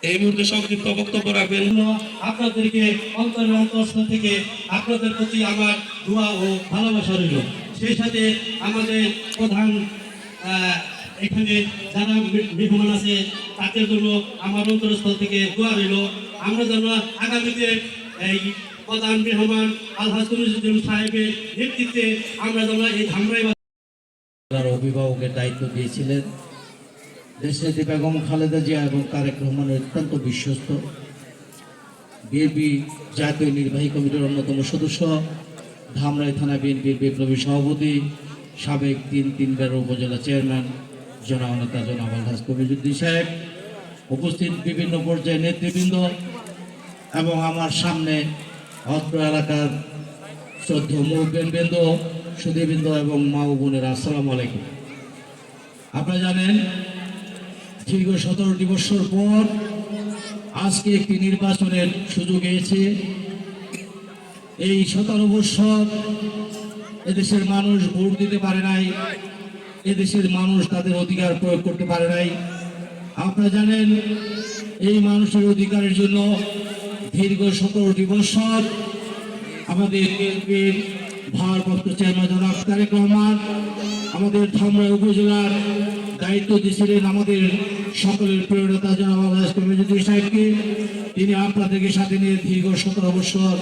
এই মুহূর্তে সংক্ষিপ্ত বক্তব্য রাখবেন। আপনাদেরকে অন্তরের অন্তঃস্থল থেকে আপনাদের প্রতি আমার দোয়া ও ভালোবাসা রইল। সেই সাথে আমাদের প্রধান এখানে যারা মেহমান আছে তাদের জন্য আমার অন্তরস্থল থেকে দোয়া রইল। আমরা যেন আগামীতে এই প্রধান মেহমান আলহাজ তমিজুদ্দিন সাহেবের নেতৃত্বে আমরা যেন এই ধামরাই অভিভাবকের দায়িত্ব দিয়েছিলেন দেশনেত্রী বেগম খালেদা জিয়া এবং তারেক রহমানের অত্যন্ত বিশ্বস্ত, বিএনপি জাতীয় নির্বাহী কমিটির অন্যতম সদস্য, ধামরাই থানা বিএনপির বিপ্লবী সভাপতি, সাবেক তিনবার উপজেলা চেয়ারম্যান জনাব নেতা জনাব আলহাজ তমিজুদ্দিন সাহেব, উপস্থিত বিভিন্ন পর্যায়ের নেতৃবৃন্দ এবং আমার সামনে অত্র এলাকার শ্রদ্ধেয় মুরব্বীবৃন্দ, সুধীবৃন্দ এবং মা ও বোনেরা, আসসালামু আলাইকুম। আপনারা জানেন দীর্ঘ 17টি বছর পর আজকে একটি নির্বাচনের সুযোগ এসেছে। এই 17 বছর এদেশের মানুষ ভোট দিতে পারে নাই, এদেশের মানুষ তাদের অধিকার প্রয়োগ করতে পারে নাই। আপনারা জানেন এই মানুষের অধিকারের জন্য দীর্ঘ 17টি বছর আমাদের বিএনপির ভারপ্রাপ্ত চেয়ারম্যান জনাব তারেক রহমান আমাদের ধামরাই উপজেলার দায়িত্ব দিয়েছিলেন আমাদের সকলের প্রিয় নেতা জনাব আলহাজ তমিজুদ্দিন সাহেবকে। তিনি আপনাদেরকে সাথে নিয়ে দীর্ঘ 17 বছর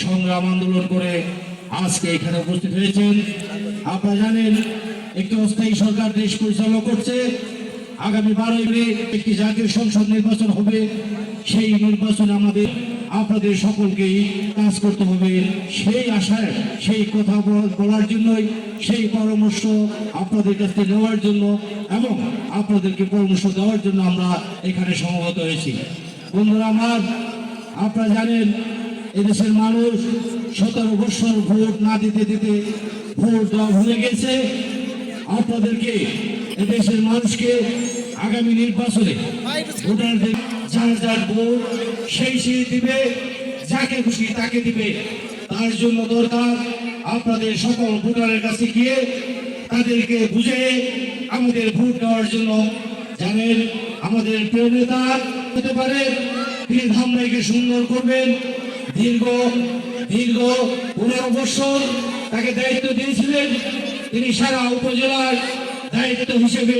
সংগ্রাম আন্দোলন করে আজকে এখানে উপস্থিত হয়েছেন। আপনারা জানেন একটি অস্থায়ী সরকার দেশ পরিচালনা করছে। আগামী 12 মে একটি জাতীয় সংসদ নির্বাচন হবে। সেই নির্বাচনে আমাদের আপনাদের সকলকেই কাজ করতে হবে। সেই আশায় সেই কথা বলার জন্যই, সেই পরামর্শ আপনাদের কাছ থেকে নেওয়ার জন্য এবং আপনাদেরকে পরামর্শ দেওয়ার জন্য আমরা এখানে সমবেত হয়েছি। বন্ধুরা আমার, আপনারা জানেন এদেশের মানুষ 17 বছর ভোট না দিতে দিতে ভোট দেওয়া ভুলে গেছে। আপনাদেরকে এদেশের মানুষকে আগামী নির্বাচনে ভোটারদের যার যার ভোট সেই দিবে, যাকে খুশি তাকে দিবে। তার জন্য দরকার আপনাদের সকল ভোটারের কাছে গিয়ে তাদেরকে বুঝে আমাদের ভোট দেওয়ার জন্য। জানেন আমাদের প্রিয় নেতা হতে পারে তিনি ধামরাইকে সুন্দর করবেন। দীর্ঘ 15 বছর তাকে দায়িত্ব দিয়েছিলেন। তিনি সারা উপজেলার দায়িত্ব হিসেবে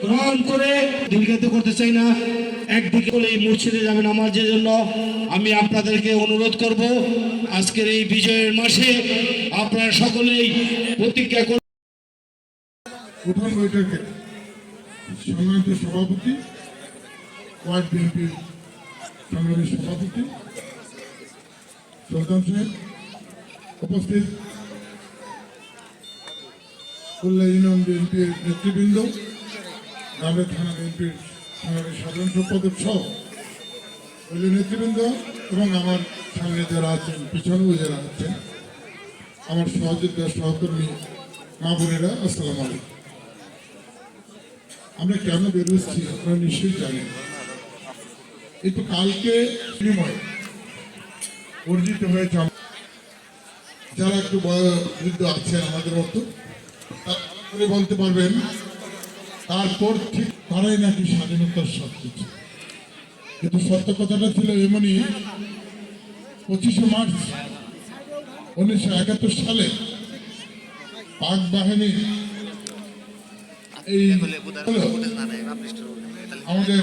গ্রহণ করে দীর্ঘায়িত করতে চাই না, একদিকে বলেই মুর্শিদে যাবেন। আমার যে জন্য আমি আপনাদেরকে অনুরোধ করব আজকের এই বিজয়ের মাসে আপনারা সকলেই প্রতিজ্ঞা করুন। প্রথম বৈঠকে সম্মানিত সভাপতি, ওয়ার্ড বিএনপির সংগ্রামী সভাপতি সুলতান সাহেব, উপস্থিত খুলনা ইউনিয়ন বিএনপির নেতৃবৃন্দ, ধামরাই থানা বিএনপির সংগ্রামী সাধারণ সম্পাদক সহ নেতৃবৃন্দ এবং আমার সামনে যারা আছেন, পিছনেও যারা আছেন, আমার সহযোদ্ধা সহকর্মী মা বোনেরা, আসসালামু আলাইকুম। আমরা কেন বেরোচ্ছি আপনারা নিশ্চয়ই জানেন। এই তো কালকে বিনিময় অর্জিত হয়েছে। যারা একটু বয়োবৃদ্ধ আছেন আমাদের মতো তারা বলতে পারবেন তারপর ঠিক তারাই নাকি স্বাধীনতার সবকিছু। কিন্তু সত্য কথাটা ছিল এমনই, 25শে মার্চ 1971 সালে পাক বাহিনী এই আমাদের